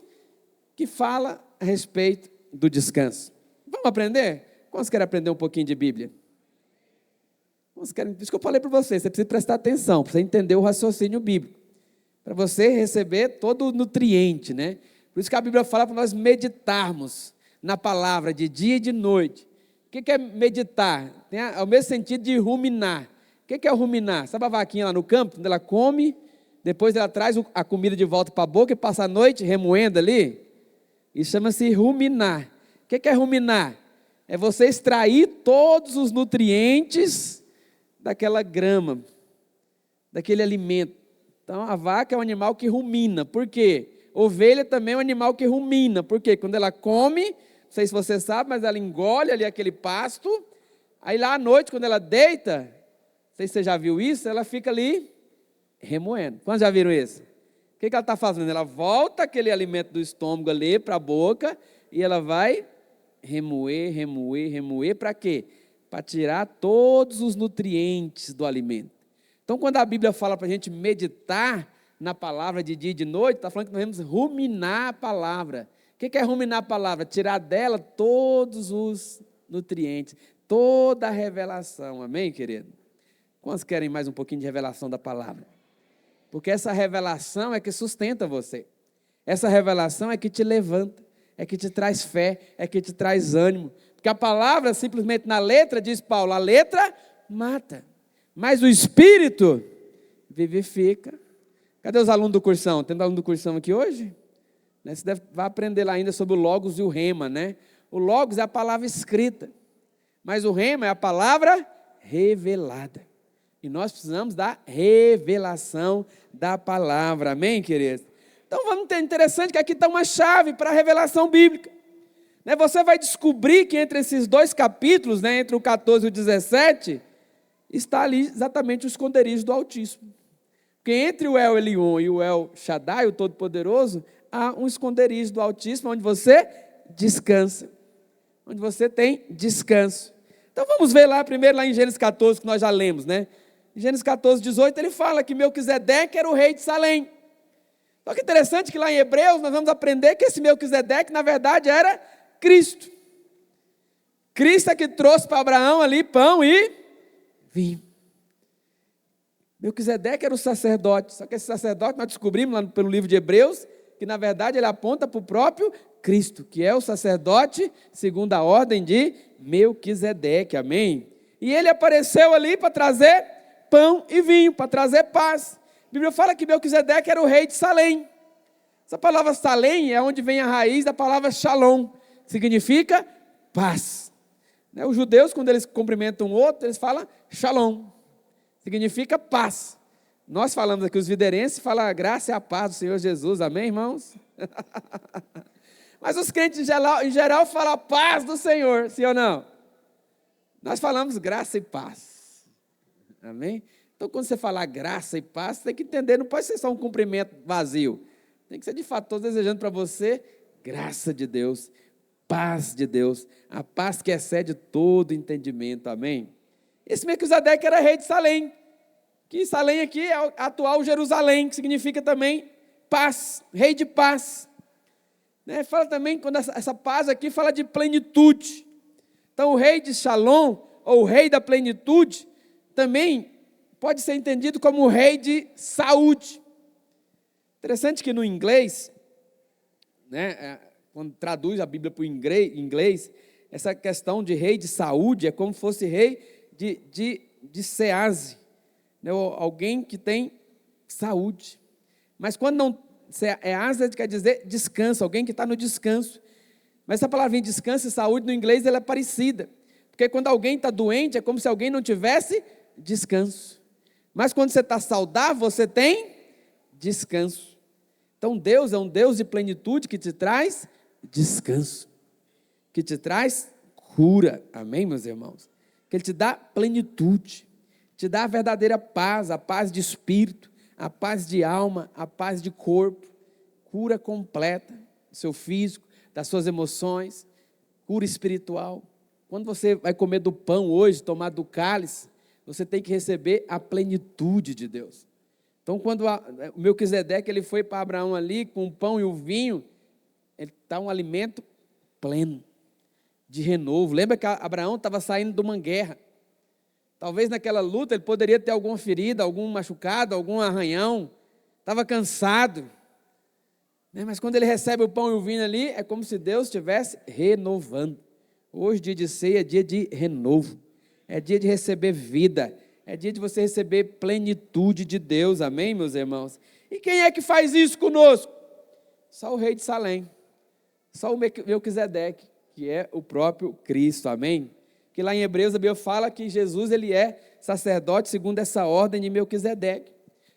que fala a respeito do descanso? Vamos aprender? Quantos querem aprender um pouquinho de Bíblia? Por isso que eu falei para você precisa prestar atenção, para você entender o raciocínio bíblico, para você receber todo o nutriente, né? Por isso que a Bíblia fala para nós meditarmos na palavra de dia e de noite. O que é meditar? Tem o mesmo sentido de ruminar. O que é ruminar? Sabe a vaquinha lá no campo, quando ela come, depois ela traz a comida de volta para a boca e passa a noite remoendo ali? Isso chama-se ruminar. O que é ruminar? É você extrair todos os nutrientes daquela grama, daquele alimento. Então, a vaca é um animal que rumina. Por quê? Ovelha também é um animal que rumina. Por quê? Quando ela come, não sei se você sabe, mas ela engole ali aquele pasto. Aí lá à noite, quando ela deita, não sei se você já viu isso, ela fica ali remoendo. Quantos já viram isso? O que ela está fazendo? Ela volta aquele alimento do estômago ali para a boca e ela vai remoer, remoer, remoer. Para quê? Para tirar todos os nutrientes do alimento. Então, quando a Bíblia fala para a gente meditar na palavra de dia e de noite, está falando que nós vamos ruminar a palavra. O que é ruminar a palavra? Tirar dela todos os nutrientes, toda a revelação. Amém, querido? Quantos querem mais um pouquinho de revelação da palavra? Porque essa revelação é que sustenta você. Essa revelação é que te levanta, é que te traz fé, é que te traz ânimo. Porque a palavra, simplesmente na letra, diz Paulo, a letra mata, mas o Espírito vivifica. Cadê os alunos do cursão? Tem aluno do cursão aqui hoje? Você vai aprender lá ainda sobre o Logos e o Rema, né? O Logos é a palavra escrita, mas o Rema é a palavra revelada. E nós precisamos da revelação da palavra, amém, queridos? Então vamos ter interessante que aqui está uma chave para a revelação bíblica. Você vai descobrir que entre esses dois capítulos, entre o 14 e o 17, está ali exatamente o esconderijo do Altíssimo. Porque entre o El Elyon e o El Shaddai, o Todo-Poderoso, há um esconderijo do Altíssimo, onde você descansa, onde você tem descanso. Então vamos ver lá primeiro, lá em Gênesis 14, que nós já lemos, né? Em Gênesis 14, 18, ele fala que Melquisedeque era o rei de Salém. Só que interessante que lá em Hebreus nós vamos aprender que esse Melquisedeque, na verdade, era Cristo. Cristo é que trouxe para Abraão ali pão e vinho. Melquisedeque era o sacerdote, só que esse sacerdote nós descobrimos lá pelo livro de Hebreus, que na verdade ele aponta para o próprio Cristo, que é o sacerdote segundo a ordem de Melquisedeque, amém? E ele apareceu ali para trazer pão e vinho, para trazer paz. A Bíblia fala que Melquisedeque era o rei de Salém. Essa palavra Salém é onde vem a raiz da palavra Shalom, significa paz. Os judeus, quando eles cumprimentam um outro, eles falam Shalom, significa paz. Nós falamos aqui, os viderenses falam a graça e a paz do Senhor Jesus, amém, irmãos? Mas os crentes em geral falam a paz do Senhor, sim ou não? Nós falamos graça e paz, amém? Então, quando você falar graça e paz, você tem que entender, não pode ser só um cumprimento vazio. Tem que ser de fato, estou desejando para você graça de Deus, paz de Deus, a paz que excede todo entendimento, amém? Esse Melquisedeque era rei de Salém, que Salém aqui é a atual Jerusalém, que significa também paz, rei de paz. Fala também, quando essa paz aqui fala de plenitude. Então o rei de Shalom, ou o rei da plenitude, também pode ser entendido como o rei de saúde. Interessante que no inglês, quando traduz a Bíblia para o inglês, essa questão de rei de saúde é como se fosse rei de sease, alguém que tem saúde. Mas quando não é asa, quer dizer descanso, alguém que está no descanso. Mas essa palavrinha descanso e saúde no inglês ela é parecida, porque quando alguém está doente é como se alguém não tivesse descanso. Mas quando você está saudável, você tem descanso. Então Deus é um Deus de plenitude que te traz descanso, que te traz cura, amém, meus irmãos? Que Ele te dá plenitude, te dá a verdadeira paz, a paz de espírito, a paz de alma, a paz de corpo, cura completa do seu físico, das suas emoções, cura espiritual. Quando você vai comer do pão hoje, tomar do cálice, você tem que receber a plenitude de Deus. Então, quando o Melquisedeque ele foi para Abraão ali com o pão e o vinho, ele dá um alimento pleno, de renovo. Lembra que Abraão estava saindo de uma guerra. Talvez naquela luta ele poderia ter alguma ferida, algum machucado, algum arranhão. Estava cansado. Mas quando ele recebe o pão e o vinho ali, é como se Deus estivesse renovando. Hoje, dia de ceia, é dia de renovo. É dia de receber vida. É dia de você receber plenitude de Deus. Amém, meus irmãos? E quem é que faz isso conosco? Só o rei de Salém. Só o Melquisedeque, que é o próprio Cristo. Amém? Que lá em Hebreus a Bíblia fala que Jesus ele é sacerdote segundo essa ordem de Melquisedeque.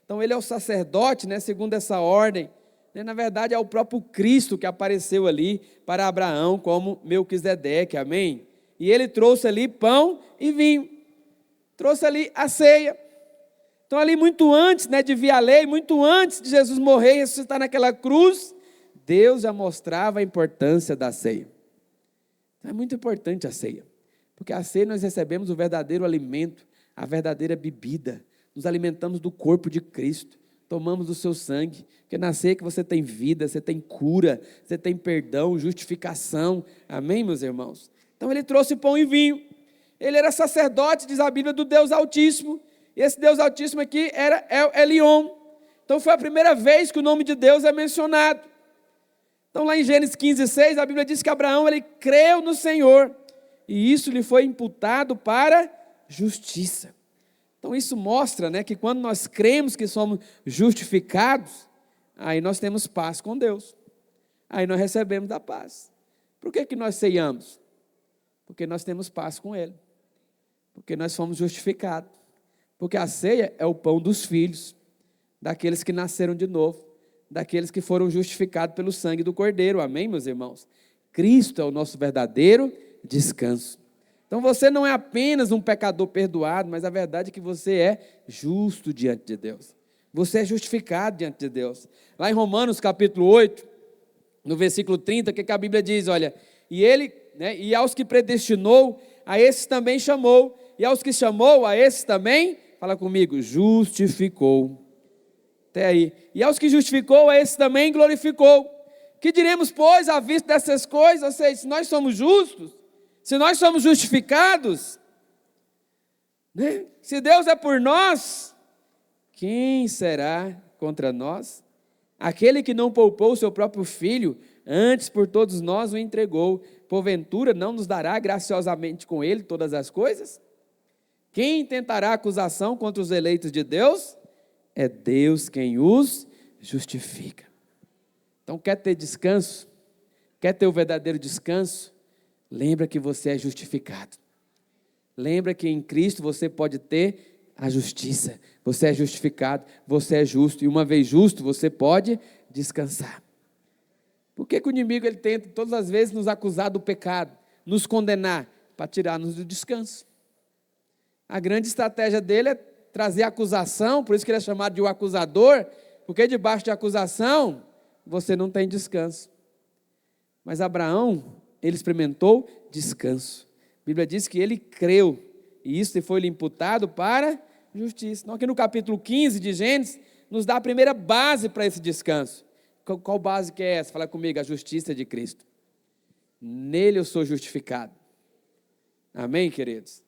Então ele é o sacerdote, segundo essa ordem. Na verdade é o próprio Cristo que apareceu ali para Abraão como Melquisedeque, amém? E ele trouxe ali pão e vinho, trouxe ali a ceia. Então ali muito antes de vir a lei, muito antes de Jesus morrer e ressuscitar naquela cruz, Deus já mostrava a importância da ceia. Então é muito importante a ceia, porque a ceia nós recebemos o verdadeiro alimento, a verdadeira bebida, nos alimentamos do corpo de Cristo, tomamos o seu sangue, porque na ceia que você tem vida, você tem cura, você tem perdão, justificação, amém, meus irmãos? Então ele trouxe pão e vinho, ele era sacerdote, diz a Bíblia, do Deus Altíssimo, e esse Deus Altíssimo aqui era El Elyon. Então foi a primeira vez que o nome de Deus é mencionado. Então lá em Gênesis 15:6, a Bíblia diz que Abraão ele creu no Senhor, e isso lhe foi imputado para justiça. Então isso mostra que quando nós cremos que somos justificados, aí nós temos paz com Deus, aí nós recebemos a paz. Por que nós ceiamos? Porque nós temos paz com Ele, porque nós fomos justificados, porque a ceia é o pão dos filhos, daqueles que nasceram de novo, daqueles que foram justificados pelo sangue do Cordeiro, amém, meus irmãos? Cristo é o nosso verdadeiro descanso. Então você não é apenas um pecador perdoado, mas a verdade é que você é justo diante de Deus. Você é justificado diante de Deus. Lá em Romanos capítulo 8, no versículo 30, o que a Bíblia diz? Olha, e ele, e aos que predestinou, a esses também chamou, e aos que chamou, a esses também, Fala comigo, justificou. Até aí. E aos que justificou, a esse também glorificou. Que diremos, pois, à vista dessas coisas? Ou seja, se nós somos justos, se nós somos justificados, né? Se Deus é por nós, quem será contra nós? Aquele que não poupou o seu próprio filho, antes por todos nós o entregou, porventura não nos dará graciosamente com ele todas as coisas? Quem tentará acusação contra os eleitos de Deus? É Deus quem os justifica. Então, quer ter descanso? Quer ter o verdadeiro descanso? Lembra que você é justificado. Lembra que em Cristo você pode ter a justiça. Você é justificado, você é justo. E uma vez justo, você pode descansar. Por que o inimigo ele tenta todas as vezes nos acusar do pecado, nos condenar, para tirar-nos do descanso? A grande estratégia dele é trazer acusação, por isso que ele é chamado de o acusador, porque debaixo de acusação você não tem descanso. Mas Abraão, ele experimentou descanso. A Bíblia diz que ele creu, e isso foi-lhe imputado para justiça. Então aqui no capítulo 15 de Gênesis, nos dá a primeira base para esse descanso. Qual base que é essa? Fala comigo, a justiça de Cristo. Nele eu sou justificado. Amém, queridos?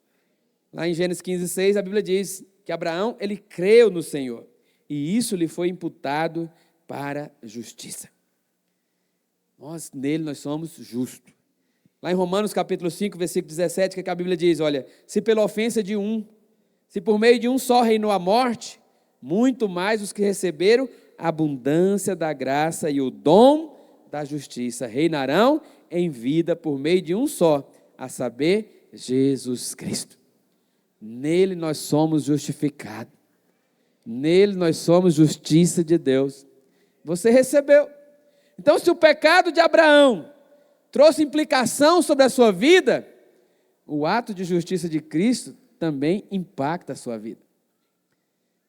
Lá em Gênesis 15:6, a Bíblia diz que Abraão, ele creu no Senhor, e isso lhe foi imputado para justiça. Nele nós somos justos. Lá em Romanos capítulo 5, versículo 17, que a Bíblia diz, olha, se pela ofensa de um, se por meio de um só reinou a morte, muito mais os que receberam a abundância da graça e o dom da justiça reinarão em vida por meio de um só, a saber, Jesus Cristo. Nele nós somos justificados. Nele nós somos justiça de Deus. Você recebeu. Então, se o pecado de Abraão trouxe implicação sobre a sua vida, o ato de justiça de Cristo também impacta a sua vida.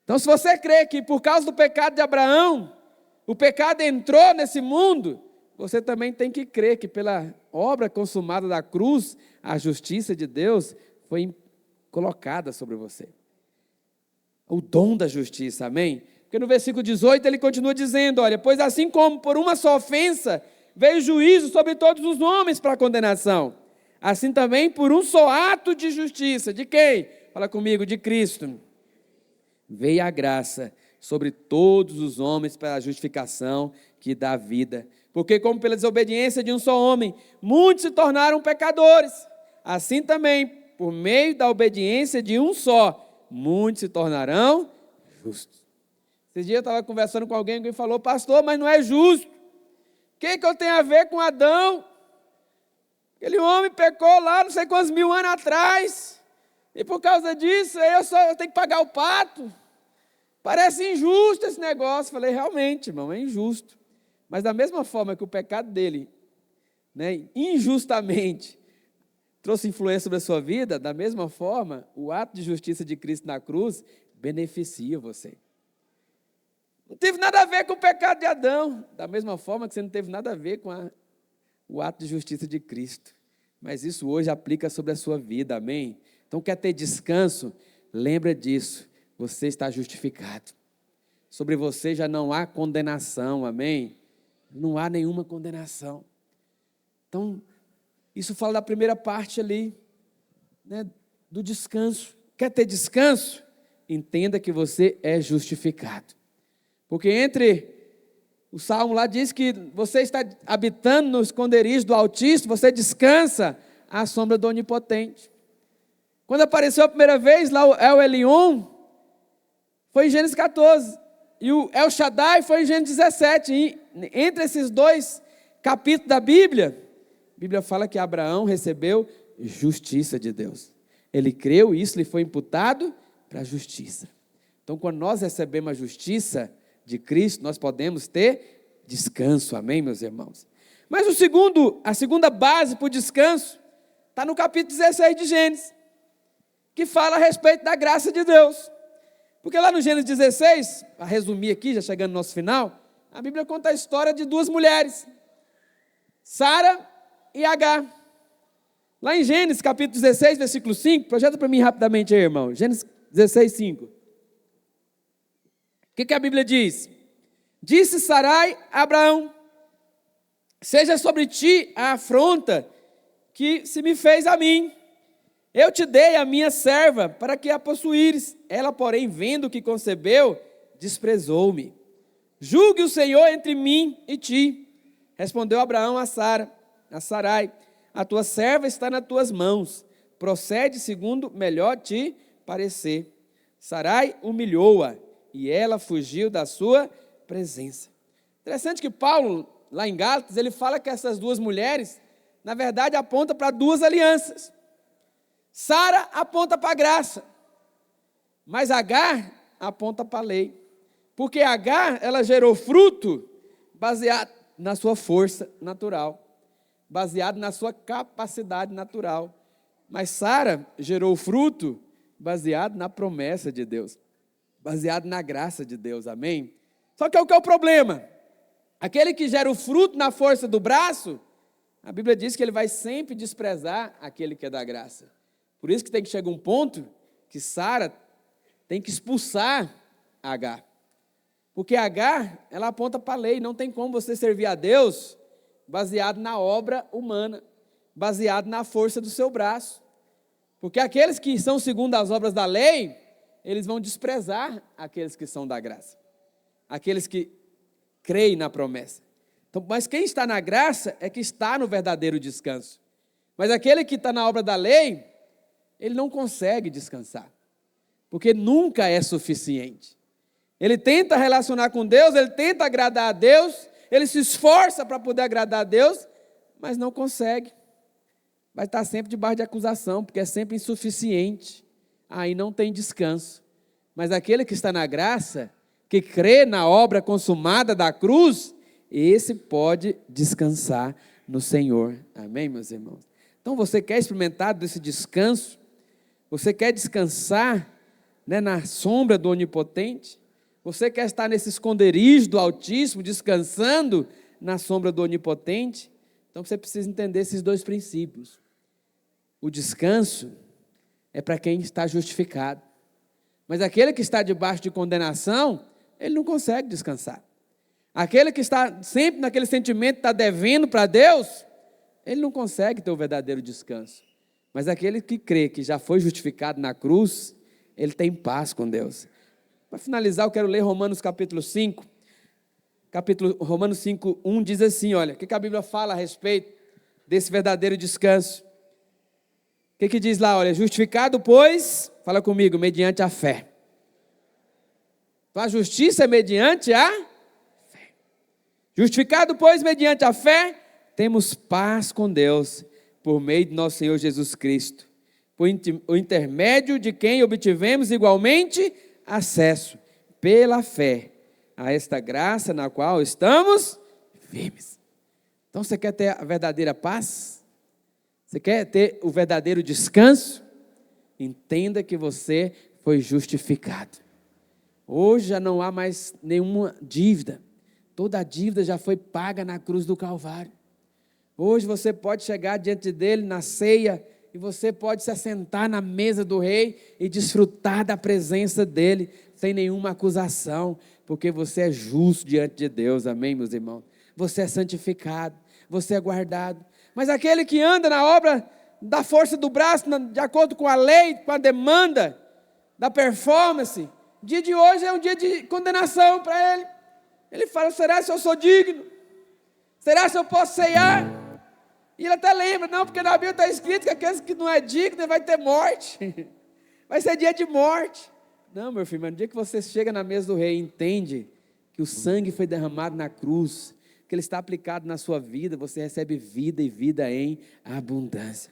Então, se você crê que por causa do pecado de Abraão, o pecado entrou nesse mundo, você também tem que crer que pela obra consumada da cruz, a justiça de Deus foi colocada sobre você. O dom da justiça, amém? Porque no versículo 18 ele continua dizendo, olha, pois assim como por uma só ofensa veio juízo sobre todos os homens para condenação, assim também por um só ato de justiça, de quem? Fala comigo, de Cristo. Veio a graça sobre todos os homens para a justificação que dá vida. Porque como pela desobediência de um só homem, muitos se tornaram pecadores, assim também, por meio da obediência de um só, muitos se tornarão justos. Esses dias eu estava conversando com alguém que falou, pastor, mas não é justo. O que eu tenho a ver com Adão? Aquele homem pecou lá não sei quantos mil anos atrás, e por causa disso eu tenho que pagar o pato. Parece injusto esse negócio. Falei, realmente, irmão, é injusto. Mas da mesma forma que o pecado dele, né, injustamente, trouxe influência sobre a sua vida, da mesma forma, o ato de justiça de Cristo na cruz beneficia você. Não teve nada a ver com o pecado de Adão, da mesma forma que você não teve nada a ver com o ato de justiça de Cristo. Mas isso hoje aplica sobre a sua vida, amém? Então, quer ter descanso? Lembra disso, você está justificado. Sobre você já não há condenação, amém? Não há nenhuma condenação. Então, isso fala da primeira parte ali, né, do descanso. Quer ter descanso? Entenda que você é justificado. Porque entre o Salmo lá diz que você está habitando no esconderijo do Altíssimo, você descansa à sombra do Onipotente. Quando apareceu a primeira vez lá o El Elyon, foi em Gênesis 14. E o El Shaddai foi em Gênesis 17. E entre esses dois capítulos da Bíblia, a Bíblia fala que Abraão recebeu justiça de Deus. Ele creu e isso lhe foi imputado para a justiça. Então, quando nós recebemos a justiça de Cristo, nós podemos ter descanso, amém, meus irmãos? Mas a segunda base para o descanso está no capítulo 16 de Gênesis, que fala a respeito da graça de Deus. Porque lá no Gênesis 16, para resumir aqui, já chegando no nosso final, a Bíblia conta a história de duas mulheres, Sara e Agar. Lá em Gênesis capítulo 16, versículo 5, projeta para mim rapidamente aí, irmão, Gênesis 16, 5. que a Bíblia diz? Disse Sarai a Abraão: seja sobre ti a afronta que se me fez a mim. Eu te dei a minha serva para que a possuíres. Ela, porém, vendo que concebeu, desprezou-me. Julgue o Senhor entre mim e ti. Respondeu Abraão a Sarai: a tua serva está nas tuas mãos. Procede segundo melhor te parecer. Sarai humilhou-a e ela fugiu da sua presença. Interessante que Paulo, lá em Gálatas, ele fala que essas duas mulheres, na verdade, apontam para duas alianças. Sara aponta para a graça, mas Agar aponta para a lei. Porque Agar, ela gerou fruto baseado na sua força natural, baseado na sua capacidade natural. Mas Sara gerou fruto baseado na promessa de Deus, baseado na graça de Deus, amém? Só que o que é o problema? Aquele que gera o fruto na força do braço, a Bíblia diz que ele vai sempre desprezar aquele que é da graça. Por isso que tem que chegar um ponto que Sara tem que expulsar Agar. Porque Agar, ela aponta para a lei, não tem como você servir a Deus baseado na obra humana, baseado na força do seu braço. Porque aqueles que são segundo as obras da lei, eles vão desprezar aqueles que são da graça, aqueles que creem na promessa. Então, mas quem está na graça é que está no verdadeiro descanso. Mas aquele que está na obra da lei, ele não consegue descansar, porque nunca é suficiente. Ele tenta relacionar com Deus, ele tenta agradar a Deus, ele se esforça para poder agradar a Deus, mas não consegue. Vai estar sempre debaixo de acusação, porque é sempre insuficiente. Aí não tem descanso. Mas aquele que está na graça, que crê na obra consumada da cruz, esse pode descansar no Senhor. Amém, meus irmãos? Então você quer experimentar desse descanso? Você quer descansar, né, na sombra do Onipotente? Você quer estar nesse esconderijo do Altíssimo, descansando na sombra do Onipotente? Então você precisa entender esses dois princípios. O descanso é para quem está justificado. Mas aquele que está debaixo de condenação, ele não consegue descansar. Aquele que está sempre naquele sentimento, está devendo para Deus, ele não consegue ter o verdadeiro descanso. Mas aquele que crê que já foi justificado na cruz, ele tem paz com Deus. Para finalizar, eu quero ler Romanos capítulo 5. Romanos 5, 1 diz assim, olha, o que a Bíblia fala a respeito desse verdadeiro descanso? O que diz lá? Olha, justificado, pois, fala comigo, mediante a fé. Então, a justiça é mediante a fé. Justificado, pois, mediante a fé, temos paz com Deus, por meio de nosso Senhor Jesus Cristo, por o intermédio de quem obtivemos igualmente acesso, pela fé, a esta graça na qual estamos firmes. Então, você quer ter a verdadeira paz? Você quer ter o verdadeiro descanso? Entenda que você foi justificado. Hoje já não há mais nenhuma dívida. Toda a dívida já foi paga na cruz do Calvário. Hoje você pode chegar diante dele na ceia e você pode se assentar na mesa do rei e desfrutar da presença dele sem nenhuma acusação, porque você é justo diante de Deus, amém, meus irmãos? Você é santificado, você é guardado. Mas aquele que anda na obra da força do braço, de acordo com a lei, com a demanda da performance, o dia de hoje é um dia de condenação para ele. Ele fala, será se eu sou digno? Será se eu posso ceiar? E ele até lembra, não, porque na Bíblia está escrito que aqueles que não é digno vai ter morte. Vai ser dia de morte. Não, meu filho, mas no dia que você chega na mesa do rei e entende que o sangue foi derramado na cruz, que ele está aplicado na sua vida, você recebe vida e vida em abundância.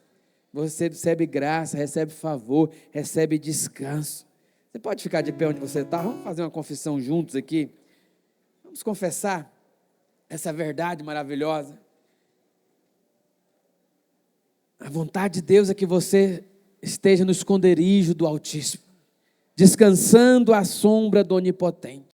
Você recebe graça, recebe favor, recebe descanso. Você pode ficar de pé onde você está? Vamos fazer uma confissão juntos aqui. Vamos confessar essa verdade maravilhosa. A vontade de Deus é que você esteja no esconderijo do Altíssimo, descansando à sombra do Onipotente.